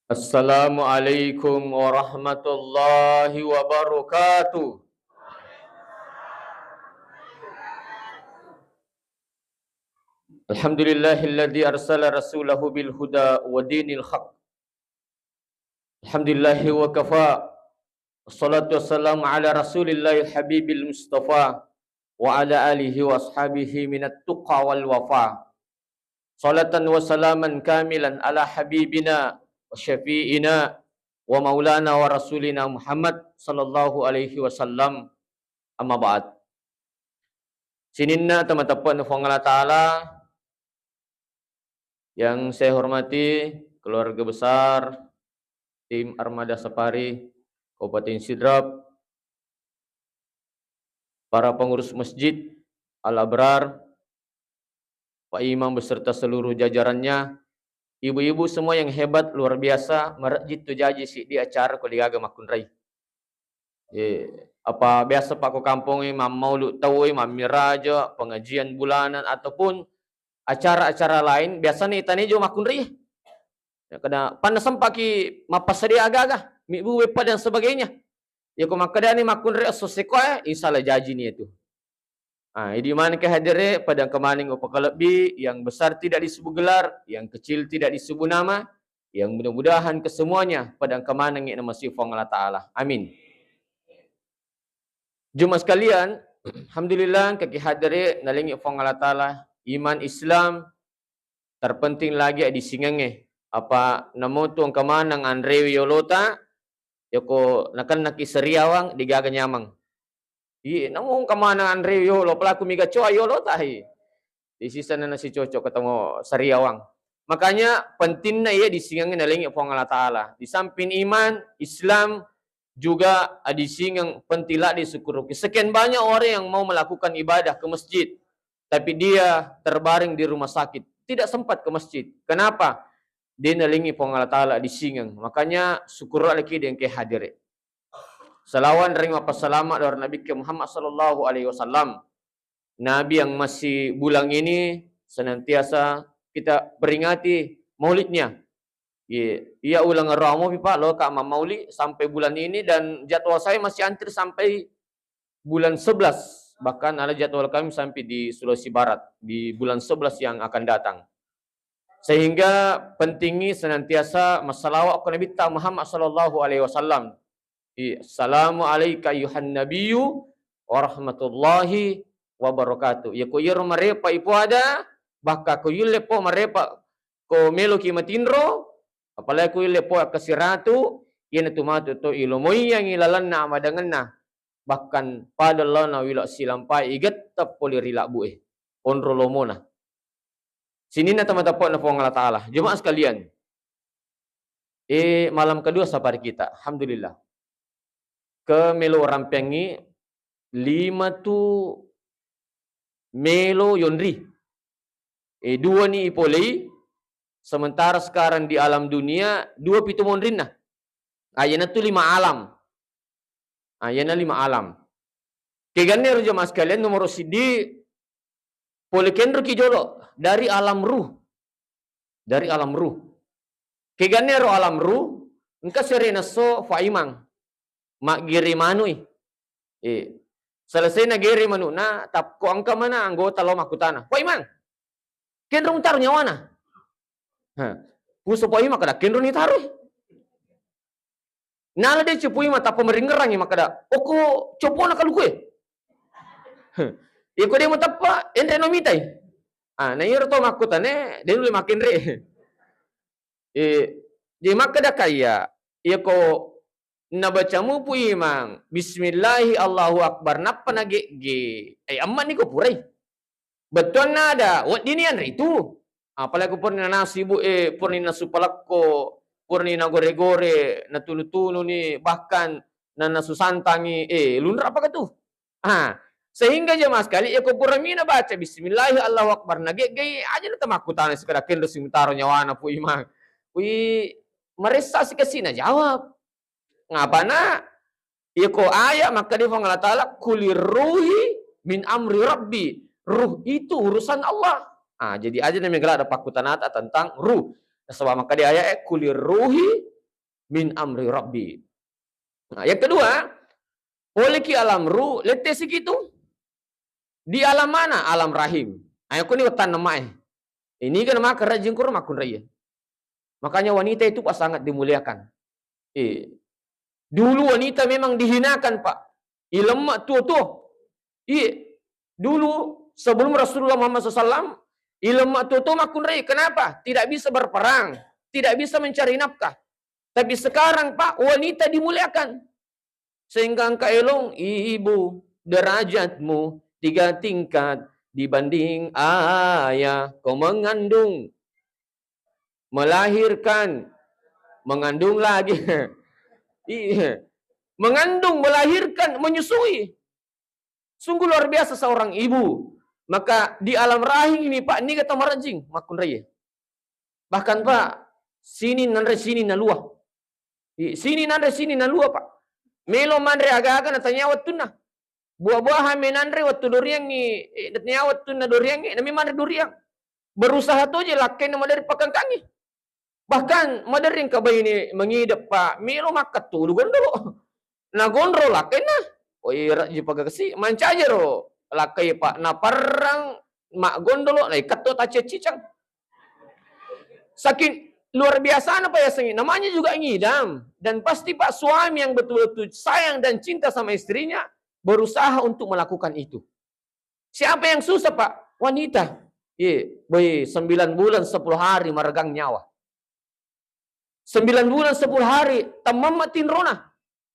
Assalamualaikum warahmatullahi wabarakatuh. Alhamdulillahilladzi arsala rasulahu bil huda wa dinil haq. Alhamdulillahi wa kafa. Wassalatu wassalamu ala Rasulillahil habibil mustafa wa ala alihi wa ashabihi minat tuqa wal wafa. Salatan wa salaman kamilan ala habibina wa syafi'ina wa maulana wa rasulina Muhammad sallallahu alaihi wasallam. Amma ba'd. Sininna teman-teman Allah Ta'ala yang saya hormati, keluarga besar tim Armada Safari Kabupaten Sidrap, para pengurus masjid Al-Abrar, Pak Imam beserta seluruh jajarannya, ibu-ibu semua yang hebat luar biasa, merajit tu jaji si di acara kuliaga makun rai. Apa biasa pak ko kampung imam maulud tahu imam miraja, pengajian bulanan ataupun acara-acara lain biasanya itani jo makun rai. Ya kada panas sempaki mapasadia agak-agak, mibu wepa dan sebagainya. Ya ko makada ni makun rai soseko insyaallah jaji ni itu. Di mana kehadire pada kemaning upakalabi yang besar tidak disebut gelar, yang kecil tidak disebut nama, yang mudah-mudahan kesemuanya pada kemaning nama sifat Allah Ta'ala. Amin. Jemaah sekalian, alhamdulillah kaki hadire nalingi fong Allah Ta'ala, iman Islam terpenting lagi di singange. Apa namo tu ang kamanang Andrewi Yolota, yoko nakan nakisariawang digaga nyamang. Namo kamanang Andrewi Yolo pelaku miga coa Yolota hi. Di sisa na si cocok ketemu sariawang. Makanya penting na ia disingange nalingi fong Allah Ta'ala. Di samping iman, Islam juga disingang pentila di Sukuruki. Sekian banyak orang yang mau melakukan ibadah ke masjid, tapi dia terbaring di rumah sakit, tidak sempat ke masjid. Kenapa? Dia nalingi pong Allah Ta'ala disingang. Makanya syukur lagi dia yang kehadiri. Salawan ring apa salamat dari Nabi Muhammad sallallahu alaihi wasallam. Nabi yang masih bulan ini senantiasa kita peringati maulidnya. Ia ulang ramu pipa lo kak mauli sampai bulan ini dan jadwal saya masih antri sampai bulan 11. Bahkan ada jadwal kami sampai di Sulawesi Barat di bulan 11 yang akan datang. Sehingga pentingi senantiasa masalawat ke Nabi Muhammad sallallahu alaihi wasallam. Assalamu alayka ayuhan nabiyyu wa rahmatullahi wa barakatuh. Ya ko yero marepa ipo ada, baka ko yule po marepa ko melo ki matindro, apalagi ko yule po kasiratu, yan tumatu to ilomoy yang ilalan na madangan na. Bahkan pada Allah na wilak silampai igat tapoli rilak bueh. Onro lomo na. Sini na teman-teman na Allah Ta'ala. Jemaah sekalian. Malam kedua safari kita. Alhamdulillah. Ke Melo Rampengi 5 tu Melo Yondri. 2 ni ipolei. Sementara sekarang di alam dunia 2 pitu mondrin na. Ayana tu 5 alam. Ayana 5 alam. Kegane ro jemaah sekalian nomor sidi Polikendro kijolo dari alam ruh. Dari alam ruh. Kegane ro alam ruh, engka serena so faimang. Mak giri manui. Selesai na giri manu na tap ko angka mana anggota lo makutana. Faimang. Kendro mutar nyawana. Puso faimang kada kendro ni taruh. Nala de cepui mata pemeringgerang makada. Oko copo na kalukue. Iko dia matapa endre no mitai. Na iro to makutane de dulu makin re. Di makada kaya iko nabacamu pu imang bismillahi Allahu akbar napa nage ge. Amma ni ko purai. Betul nada wat dinian itu. Apalagi purna nasi bu purna supalakko purna gore-gore na tunu-tunu ni bahkan na nasusantangi lunra apa katu. Sehingga jemaah sekali ya kuramina baca bismillahi Allahu akbar nage aja na tamakutan sekada kendo simtaro nyawana pu imang. Meresa si kasina jawab. Ngapa na? Ya ko ayat maka dia Allah Ta'ala kulir ruhi min amri rabbi. Ruh itu urusan Allah. Jadi aja namanya gelar ada pakutan tentang ruh. Sebab maka dia ayat kulir ruhi min amri rabbi. Nah, yang kedua, oleh ki alam ru, letih segitu. Di alam mana? Alam rahim. Ayo ni wetan nama Ini kan maka rajin kur makun raya. Makanya wanita itu Pak sangat dimuliakan. Dulu wanita memang dihinakan Pak. Lemak tu. Dulu sebelum Rasulullah Muhammad SAW, lemak tu makun raya. Kenapa? Tidak bisa berperang, tidak bisa mencari nafkah. Tapi sekarang Pak, wanita dimuliakan. Sehingga engkau elong, ibu, derajatmu 3 tingkat dibanding ayah. Kau mengandung, melahirkan, mengandung lagi. Mengandung, melahirkan, menyusui. Sungguh luar biasa seorang ibu. Maka di alam rahim ini Pak, ini kata marajing, makun raya. Bahkan Pak, sini na luah. Sini na luah Pak. Melo mandre aga-aga na tanyawat tu na. Buah-buahan menandre waktu duriang ni nyawat tu na duriang ni nami mandre duriang. Berusaha tu je lakai na madari pakang kangi. Bahkan madari yang kabay ni mengidap Pak. Melo makat tu gondolo. Na gondro lakai na. O ira je pagakasi manca je ro. Lakai Pak na parang mak gondolo na ikat tu tace cicang. Saking luar biasa apa ya sengi. Namanya juga ngidam. Dan pasti Pak suami yang betul-betul sayang dan cinta sama istrinya berusaha untuk melakukan itu. Siapa yang susah Pak? Wanita. 9 bulan 10 hari meregang nyawa. 9 bulan 10 hari tamam matin rona.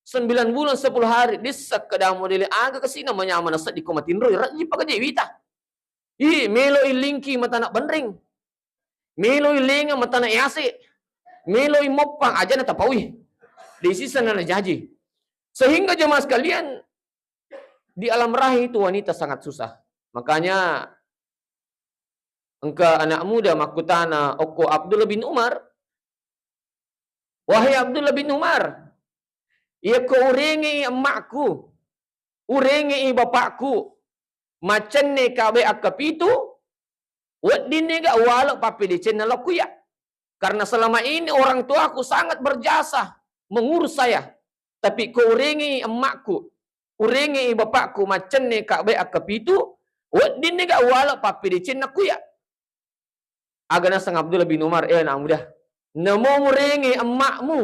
9 bulan 10 hari disak kedamu dili aga kasina manyaman sa di ko matin ro raji pagaje wita. Melo ilingki mata nak bandring. Melo ilinga mata nak yase. Melo imopang aja na tapawi. Di sisa na najaji. Sehingga jemaah sekalian, di alam rahim itu wanita sangat susah. Makanya engkau anak muda makutana Oko Abdullah bin Umar. Wahai Abdullah bin Umar, ia ko urengi emakku, urengi bapakku, macam ne kabe akapitu, wadine ga wala papi di channel aku ya. Karena selama ini orang tuaku sangat berjasa mengurus saya. Tapi ko urengi emakku, urengi bapakku macam ne kabe akapitu, wadine ga wala papi di channel aku ya. Agana sang Abdullah bin Umar, anak muda. Namo murengi emakmu.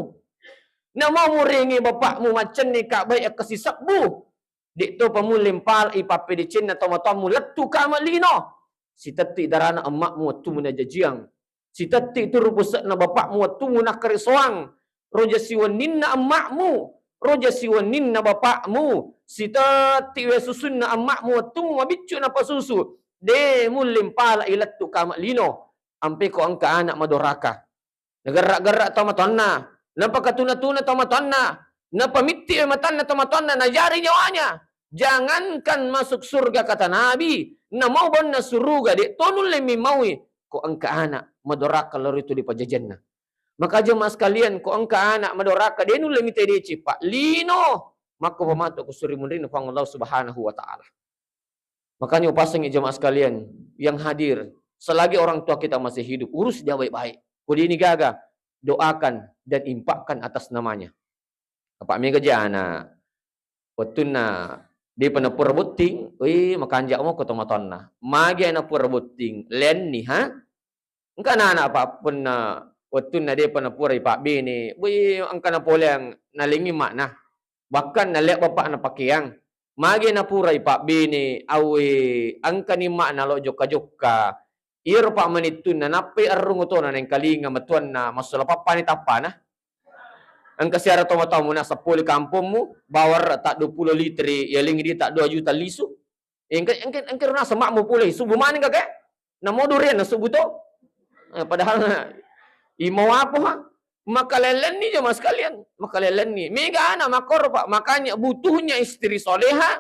Namo murengi bapakmu macam ni kak baik kesisakmu. Dik tu pamu lempal ipape di cina tamu-tamu letu kamalino. Si tetik darana emakmu tu muna jajiang. Si tetik tu rupusak na bapakmu tu muna kerisoang. Roja siwaninna emakmu. Roja siwaninna bapakmu. Si tetik we susun na emakmu tu mabicu na pasusu. De mu lempal iletu kamalino. Ampe ko angka anak madoraka. Nagarak-garak tamatonna. Napakatuna-tuna tamatonna. Napamiti matana tamatonna. Najari nyawanya. Jangankan masuk surga kata Nabi. Na mau ban na suruga. Di tonul lemi maui. Ko angka anak madoraka lalu itu di pajajanna. Maka jemaah sekalian. Ko angka anak madoraka. Dia nul lemi tedeci. Pak Lino. Maka pamato ko suri munrin. Fang Allah subhanahu wa ta'ala. Makanya upasang jemaah sekalian. Yang hadir. Selagi orang tua kita masih hidup. Urus dia baik-baik. Kudi ini gaga, doakan dan impakkan atas namanya. Apa mega jana? Waktu na dia pernah purbuting, makanjak mo kotomatonna. Magi na purbuting, len ni ha? Engka na apa pun na waktu na dia pernah pura Pak bini, angka na polang nalingi makna. Bahkan nalek bapak na pakaian. Magi na pura Pak bini, awi angka ni makna lo joka-joka. Ir pa manitun na napi arung to na nang kalinga matuan na masula pa panitapa na. Ang kasiara tomatao mo na sa puli kampung mo, bawar tak 20 litri, yaling di tak 2 juta lisu. Ang na sa mak mo puli, subu maning ka kaya? Na modo rin na subu to. Padahal na, imaw apo ha? Makalelen ni jemaah sekalian, makalelen ni. Mega ana makor pak, makanya butuhnya istri soleha,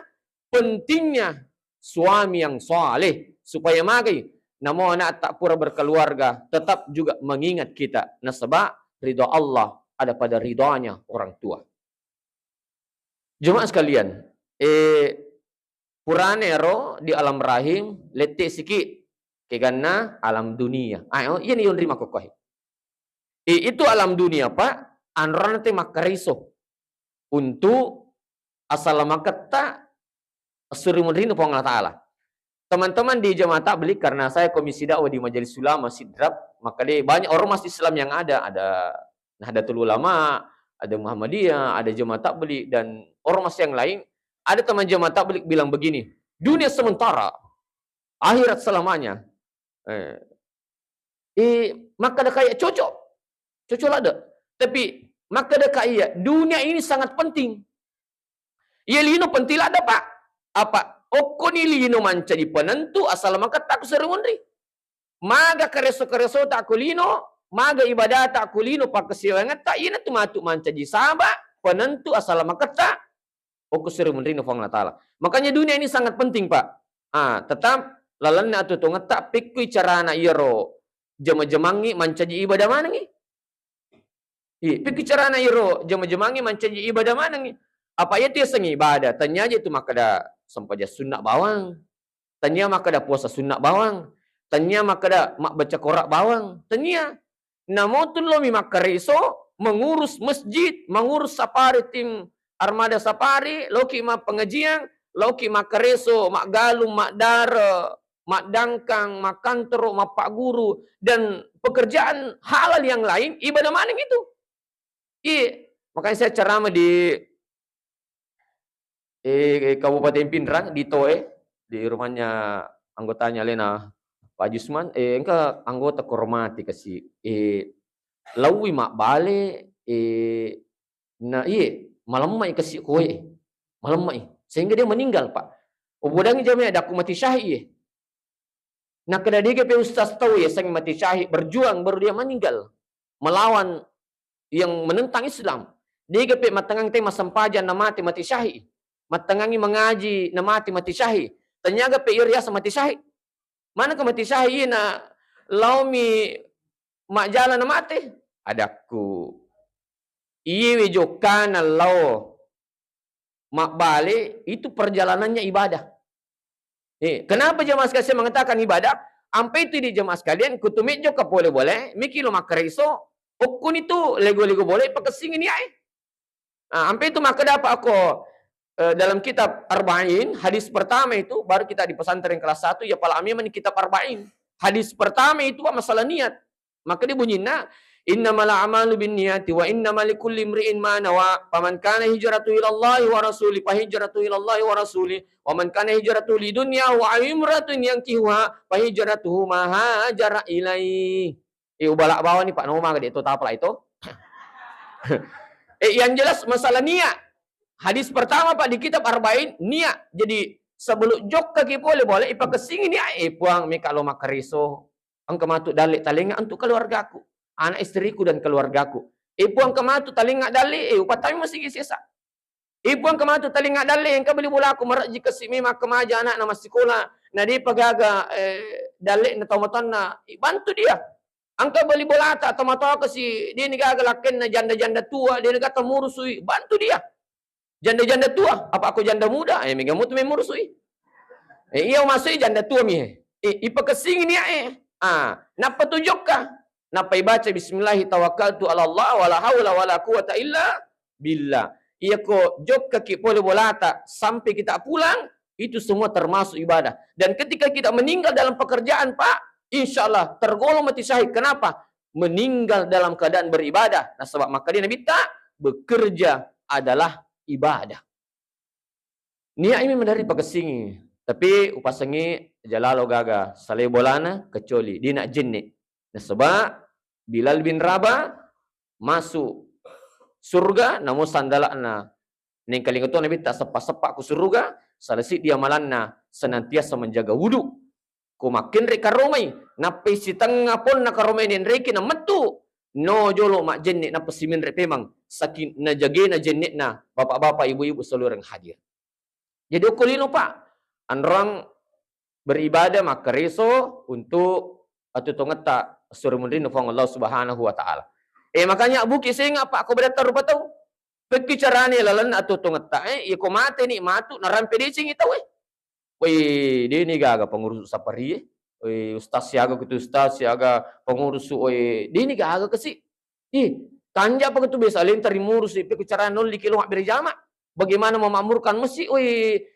pentingnya suami yang soleh supaya magai. Namun anak tak pura berkeluarga tetap juga mengingat kita. Nasabah ridha Allah ada pada ridhonya orang tua. Jemaah sekalian, puranero di alam rahim letik sikit kegana alam dunia. Ayo ini yang terima kokoh. Itu alam dunia Pak. anron te makariso untuk asal makata surimunrino pong Allah Ta'ala. Teman-teman di jemaah tabligh, karena saya komisi dakwah di Majelis Ulama Sidrap, maka dia banyak ormas Islam yang ada Nahdlatul Ulama, ada Muhammadiyah, ada jemaah tabligh dan ormas yang lain. Ada teman jemaah tabligh bilang begini, dunia sementara, akhirat selamanya. Maka ada kayak cocok ada. Tapi maka ada kayak dunia ini sangat penting. Ia lino penting ada pak. Apa? Oko ni lino manca di penentu asal maka tak serunri. Maga kereso tak kulino, maga ibadah tak kulino pak kesiwangan tak ina tu matu manca di saba penentu asal maka tak oko serunri no fang taala. Makanya dunia ini sangat penting pak. Tetap lalanna atu tungat tak pikui carana iro jema-jemangi manca di ibadah mana ngi? Pikui carana iro jema-jemangi manca di ibadah mana ngi? Apa ya tiasa ibadah? Tanya aja itu maka dah sampaja sunnak bawang. Tanya maka dah puasa sunnak bawang. Tanya maka dah mak baca korak bawang. Tanya. Namotun lo mi makareso mengurus masjid, mengurus sapari tim armada sapari, loki mak pengajian, loki makareso, mak galung, mak dara, mak dangkang, mak kantor, mak pak guru dan pekerjaan halal yang lain ibadah mana gitu? Makanya saya ceramah di Kabupaten Pindrang di Toe, di rumahnya anggotanya Lena Pak Jusman, engka anggota kormati kasih lawi mak bale malam mai kasih kowe malam mai sehingga dia meninggal pak. Obodangi jamnya ada aku mati syahid. Nah kada dia ke ustaz tahu ya sang mati syahid berjuang baru dia meninggal melawan yang menentang Islam. Dia ke matangang tema sampajan na mati syahid. Matangangi mengaji na mati syahid. Tanyaga pe irias mati syahid. Mana ke mati syahid na laumi mak jalan na mati? Adaku. Iye jokana lau mak balik itu perjalanannya ibadah. Kenapa jemaah sekalian mengatakan ibadah? Ampe itu di jemaah sekalian kutumit jo ka boleh-boleh, mikilo makariso, ukun itu lego-lego boleh pakasingin ya. Ampe itu maka dapat aku dalam kitab Arba'in, hadis pertama itu, baru kita di pesantren kelas 1, ya pala amin kitab Arba'in. Hadis pertama itu masalah niat. Maka dia bunyinya, innamal a'malu binniyati wa innamal likulli imri'in ma nawa. Faman kana hijratu ila Allah wa rasuli fa hijratu ila Allah wa rasuli. Wa man kana hijratu lidunya wa imratun yankihuha fa hijratuhu ma hajara ilaihi. Ubalak bawah nih Pak Noma gede itu apa itu? Yang jelas masalah niat. Hadis pertama Pak di kitab Arba'in niat. Jadi sebelum jok kaki boleh ipakasingin niat puang mi kalau makariso ang kamatuk dalik talinga untuk keluargaku, anak istriku dan keluargaku. Puang kamatuk talinga dalik upatami masih sisa. Puang kamatuk talinga dalik yang kabeli bola aku merak jika si mima kemaja anak nama sekolah. Nah dia pagaga dalik na tomatan na bantu dia. Angka beli bola atau mata ke si dia ni gagalakin na janda-janda tua dia kata murusui bantu dia. Janda-janda tua, apa aku janda muda? Mega mutu me murusui. Iya masuk janda tua mi. Ipakasing ni napa tujuk ka? Napa ibaca bismillahi tawakkaltu ala Allah wala haula wala quwata illa billah. Iya ko jok kaki pole bolata sampai kita pulang itu semua termasuk ibadah. Dan ketika kita meninggal dalam pekerjaan, Pak, insyaallah tergolong mati syahid. Kenapa? Meninggal dalam keadaan beribadah. Nah, sebab maka dia Nabi tak bekerja adalah ibadah. Niat ini dari pakasingi, tapi upasangi jalalo gaga saleh bolana kecuali dia nak jenik. Nah, sebab Bilal bin Rabah masuk surga namun sandalana ning kalingoto Nabi tak sepak-sepak ku surga salasi dia malanna senantiasa menjaga wudu. Ku makin reka romai napi si tengah pun nak romai nin reki na metu no jolo mak jenik na pesimin rek memang sakin na jage na jenik na bapak-bapak ibu-ibu seluruh hadir. Jadi ukulino Pak, anrang beribadah maka reso untuk atau tongeta surumundin nufang Allah Subhanahu wa taala. Makanya buki singa Pak ko berata rupa tau. Pekicarani lalan atau tongeta ko mate ni matu narampe di sing itaw Woi, dia ni gaga pengurus sapari ustaz siaga kutu ustaz siaga pengurus dia ni gaga kasi. Kanja apa itu biasa lain tarimurus ipe cara nol di kilo beri jama. Bagaimana memakmurkan masjid,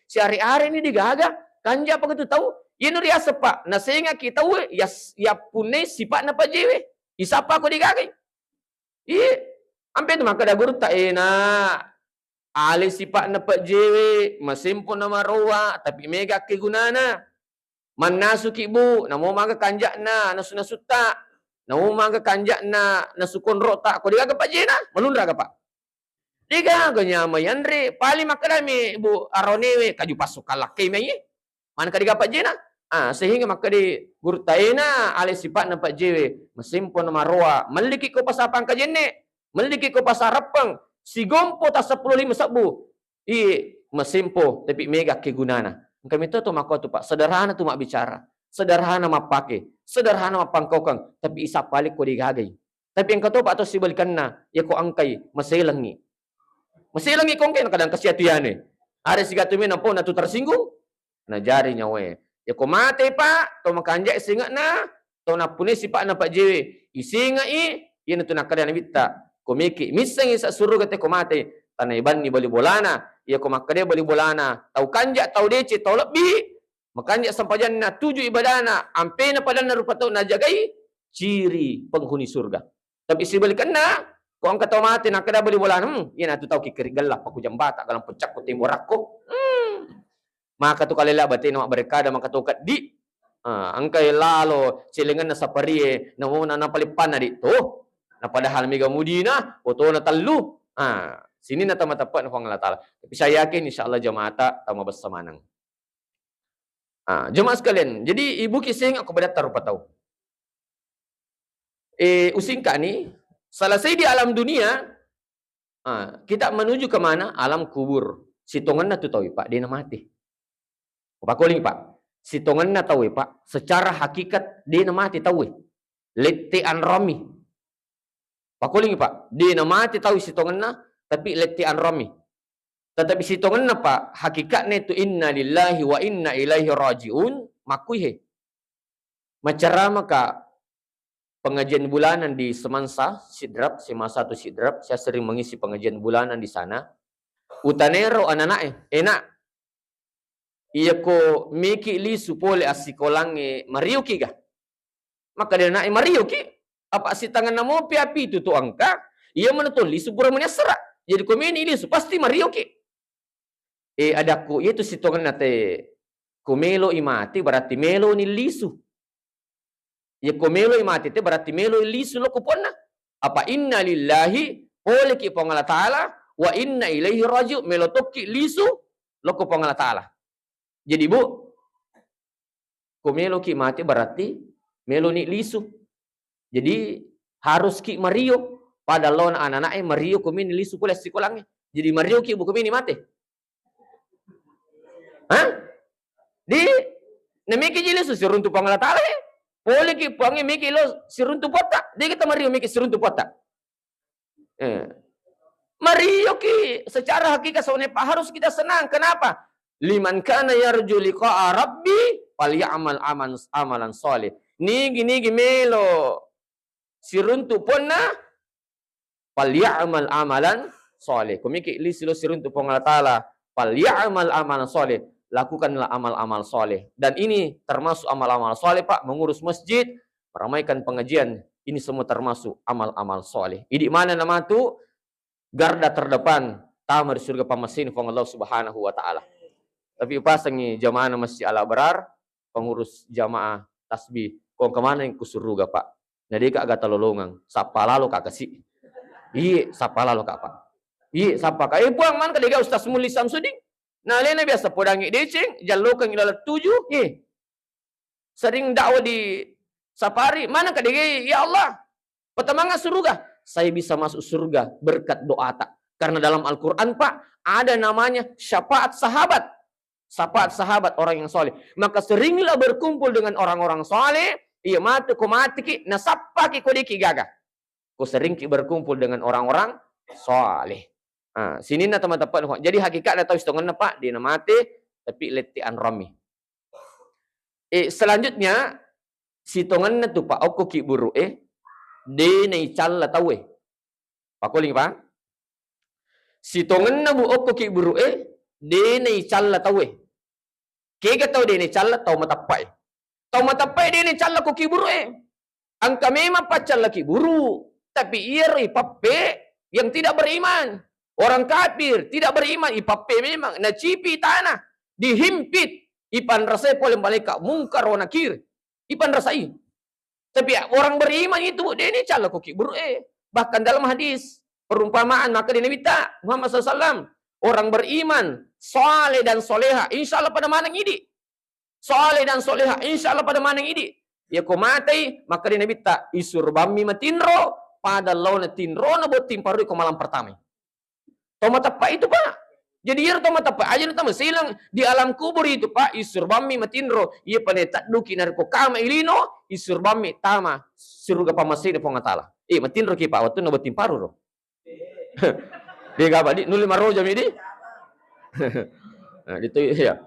si hari-hari ini digaga. Kanja apa itu tahu? Ini ria sepak. Nah sehingga kita ya punai sifat napa jewe. Isapa ko digaga. Ampe itu maka da guru tak enak. Ali sifat napa jewe, masimpun nama roa, tapi mega kegunana. Manasuki bu, namo maka kanjak na, nasuna-suta. Namo maka kanjak na, nasukon rota. Ko digaga pak jena, malundra ka pak. Digaga nyama yanre, pali makadami bu aronewe, kaju pasuk kalake meyi. Mana ka digaga pak jena? Sehingga maka di guru taena ali sifat napa jewe, masimpun nama roa, maliki ko pasapang kajenne. Meliki ko pasarapang si gompo ta 15 sabu. Mesimpo tapi mega kegunana. Kami itu mako tu Pak, sederhana tu mak bicara. Sederhana mak pakai, sederhana mak pangkokang, tapi isa palik ko digagai. Tapi yang kata Pak to si balikanna, ya ko angkai maselangi. Maselangi kong ken kadang kasiatiane. Ada si gatumin nampo na tu tersinggung. Nah jari nyawe. Ya ko mate Pak, to makanja singa na, to na puni si Pak na Pak jewe. Isinga yan tu nakadana bitta. Komiki misang isa suruh kate komate tanay ban ni bali bolana iya komakade bali bolana tau kanja tau dece tau lebih makanya sampajan na 7 ibadana ampe na padan na rupa tau najagai ciri penghuni surga tapi si balikan na ko ang katau mate nakada bali bolana iya na tu tau kikirigalak paku jambata kalang pecak ko timorakko maka tu kalila bate na berkada maka tu kat di angkay lalo silingan na saparie na muna na palipan na dito. Nah padahal mega mudina, foto na talu. Sini na tamatapat ng Allah Ta'ala. Tapi saya yakin insya Allah jamaata tama bersamanang. Jemaah sekalian, jadi ibu kising aku pada taruh patau. Usingka ni, selesai di alam dunia, kita menuju ke mana? Alam kubur. Sitongan na tu tahu Pak, dia na mati. Pak Koling Pak, sitongan na tahu Pak, secara hakikat dia na mati tahu. Lete anromi. Pakuling Pak, di nama mati tahu sitongan na, tapi leti anromi. Tetapi sitongan na Pak, hakikatnya itu inna lillahi wa inna ilaihi rajiun, makuihe. Macarama ka pengajian bulanan di Semansa, Sidrap, Semasa atau Sidrap, saya sering mengisi pengajian bulanan di sana. Utanero ananae, enak. Iya ko miki li supole asikolange mariuki ga. Maka dia nae mariuki. Apa si tangan namo piapi itu tu angka ia menetuli supura menyasra jadi komeni ini pasti marioke adaku itu si tangan nate komelo imati berarti melo ni lisu ya komelo imati te berarti melo lisu lo kuponna apa inna lillahi oleh ki pangala taala wa inna ilaihi raji'un melo tokki lisu lo ku pangala taala jadi bu komelo ki mati berarti melo ni lisu. Jadi harus ki Mario pada lon anak-anak Mario kumini lisu kules sikolangnya. Jadi Mario ki buku mini mate. Di nemiki jili su siruntu pangala tale. Pole ki pangi miki lo siruntu pota. Dia kita Mario miki siruntu pota. Mario ki secara hakikat sonepa harus kita senang. Kenapa? Liman kana yarju liqa'a rabbi falyamal amalan shalih. Nigi melo siruntu ponna falyamal amalan soleh. Kumiki li silo siruntu pangala taala falyamal amalan soleh. Lakukanlah amal-amal soleh. Dan ini termasuk amal-amal soleh Pak, mengurus masjid, meramaikan pengajian. Ini semua termasuk amal-amal soleh. Ini mana nama tu garda terdepan tamar surga pamasin fong Allah Subhanahu wa taala. Tapi pasangi jamaah Masjid Al Abrar, pengurus jamaah tasbih, kok kemana yang kusuruga Pak? Jadi kak gata lolongang, sapa lalu kak kasih. Sapa lalu kak Pak. Sapa kak. Puang man kaliga Ustaz Muli Samsudin. Nah, lena biasa podangi deceng, jalokang ilalat 7. Sering dakwah di safari, mana kaliga ya Allah. Pertama surga, saya bisa masuk surga berkat doa tak. Karena dalam Al-Qur'an Pak, ada namanya syafaat sahabat. Syafaat sahabat orang yang soleh. Maka seringlah berkumpul dengan orang-orang soleh. Iya mati ko mati ki nasapa ki ko diki gaga. Ko sering ki berkumpul dengan orang-orang soleh. Sini na teman-teman. Jadi hakikat atau istongan Pak dia mati tapi leti anromi. Selanjutnya sitongan na tu Pak aku ki buru de na ical tahu Pakuling pa. Si tongen na buok ko ki buru de nei challa tawe. Kega tau de nei challa tau matappai. Tau matappai de nei challa ko ki buru Ang kami mapacalla ki buru. Tapi iri pappe yang tidak beriman. Orang kafir tidak beriman, ipappe memang nacipi tanah, dihimpit, ipan rasai polem balika mungkar wa nakir. Ipan rasai. Tapi orang beriman itu dia ini cala koki buru Bahkan dalam hadis perumpamaan maka dia minta Muhammad SAW, orang beriman, soleh dan soleha, insya Allah pada mana ngidi. Soleh dan soleha, insya Allah pada mana ngidi. Ya ko matai maka dia minta isur bami matinro pada lawan tinro na buat timparu ko malam pertama. Toma tepat itu Pak. Jadi ia toma tepat aja nata silang di alam kubur itu Pak isur bami matinro ia panetak duki narko kama ilino isur bami tama surga pamasih de pongatala. Matinro ki Pak waktu na buat timparu ro. Dia gak di nuli maro jam ini. Nah, itu ya.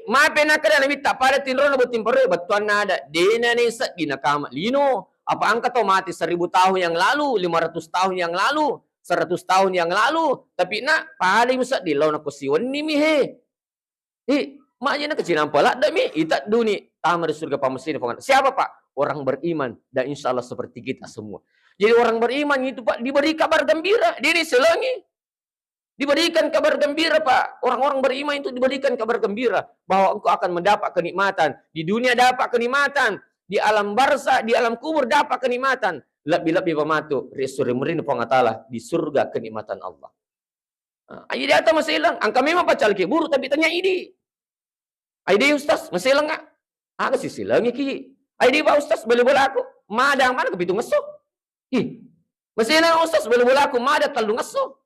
Mape na kada na mita pada tinro na buat timparu batuan nada dena ni sa ginakama lino. Apa angka to mati 1000 tahun yang lalu, 500 tahun yang lalu, 100 tahun yang lalu, tapi nak paling musa di lawan aku siwan ni mi maknya nak kecil nampak lah demi itak duni tamar surga pamesin. Siapa Pak? Orang beriman dan insya Allah seperti kita semua. Jadi orang beriman itu Pak diberi kabar gembira, diri selangi. Diberikan kabar gembira Pak. Orang-orang beriman itu diberikan kabar gembira bahwa engkau akan mendapat kenikmatan. Di dunia dapat kenikmatan, di alam barza, di alam kubur dapat kenikmatan. Lebih-lebih pematu resuri merin pengatala di surga kenikmatan Allah. Ayo dia atas masih hilang. Angka memang pacal ke buru tapi tanya ini. Ayo dia Ustaz masih hilang nggak? Aku sih silangi ki. Ayo dia Pak Ustaz boleh-boleh aku. Madang mana kepitu ngeso. Masih hilang Ustaz boleh-boleh aku. Mada talu ngeso.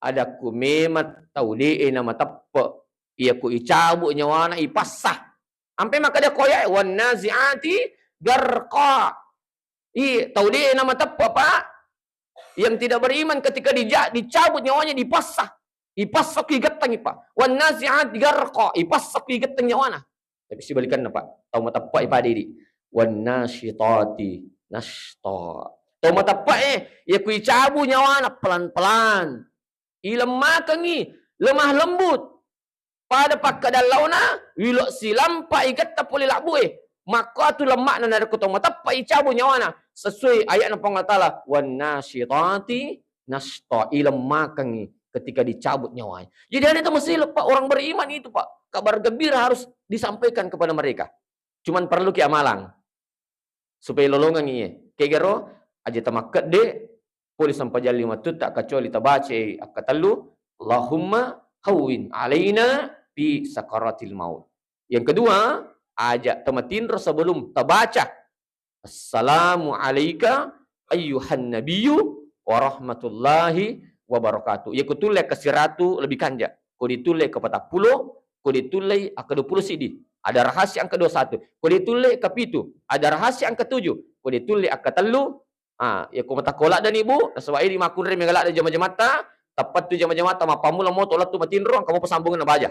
Ada ku memang tahu dia nama tepe. Ia ku icabu nyawana ipasah. Sampai maka dia koyak wan naziati garqa. Tahu dia nama tepe Pak. Yang tidak beriman ketika dicabut nyawanya dipasah. Ipasah ki gatang Pak. Wan naziati garqa. Ipasah ki gatang nyawana. Tapi sebalikan Pak. Tahu mata Pak ipa diri. Wan nasyitati nashta. Tahu mata Pak ya ku icabu nyawana pelan-pelan. Lemah kangi, lemah lembut. Pada pakadal launa, wilok silam pa ikat tapuli labue. Maka tu lemak na narko tong mata pa icabu nyawana. Sesuai ayat na pangatala, wan nasyitati nashta. Lemah kangi ketika dicabut nyawanya. Jadi ada itu mesti Pak orang beriman itu Pak. Kabar gembira harus disampaikan kepada mereka. Cuman perlu ki amalang. Supaya lolongan ini. Kegero aja tamakat de polis sampai jali matut tak kecuali tabaca akatalu Allahumma hawin alaina fi sakaratil maut. Yang kedua, ajak tematin sebelum tabaca assalamu alayka ayyuhan nabiyyu wa rahmatullahi wa barakatuh. Ya kutulai ke 100 lebih kanja. Kau ditulai ke 40, kau ditulai ke 20 sidi. Ada rahasia yang ke-21. Kau ditulai ke 7, ada rahasia yang ke-7. Kau ditulai ke 3. Ya kau mata kolak dan ibu, sebab ini makun rem galak ada jama-jamata, tepat tu jama-jamata mapamu lah mau tolak tu matinro, kamu pesambungin na baja.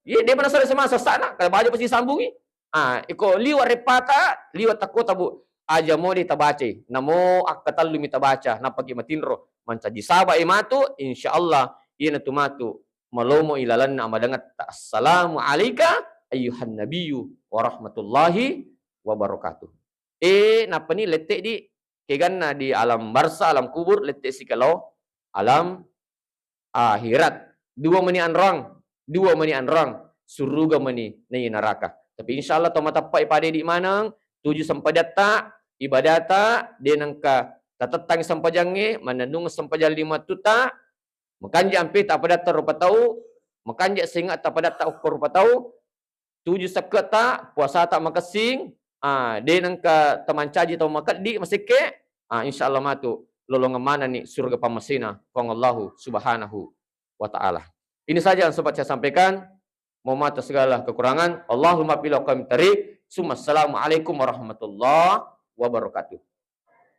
Dia mana sore semasa sana, kalau baja pasti sambungi. Iko liwat repata, liwat takut tabu. Aja mau ditabace, namo akatal lumi tabaca, napagi matinro, mancaji sabah imatu, insyaallah iya na tumatu, malomo ilalan na amadangat. Assalamu alayka ayyuhan nabiyyu wa rahmatullahi wa barakatuh. Napa ni letek di kegana di alam barza, alam kubur, letek si kalau alam akhirat. 2 menian rang, surga meni nei neraka. Tapi insyaallah to matapai pade di manang 7 sampadata ibadata denangka tatatang sampajange mananung sampajal 5 tuta makanja ampe tak pada rupa tahu makanja singa tak pada tak rupa tahu 7 sakata puasa tak makasing denangka taman caji tau makat di masike insyaallah matu lolongan mana ni surga pamasina pangallahu subhanahu wa ta'ala. Ini saja yang sempat saya sampaikan. Mohon maaf atas segala kekurangan. Allahumma bila kami tarik. Assalamualaikum warahmatullahi wabarakatuh.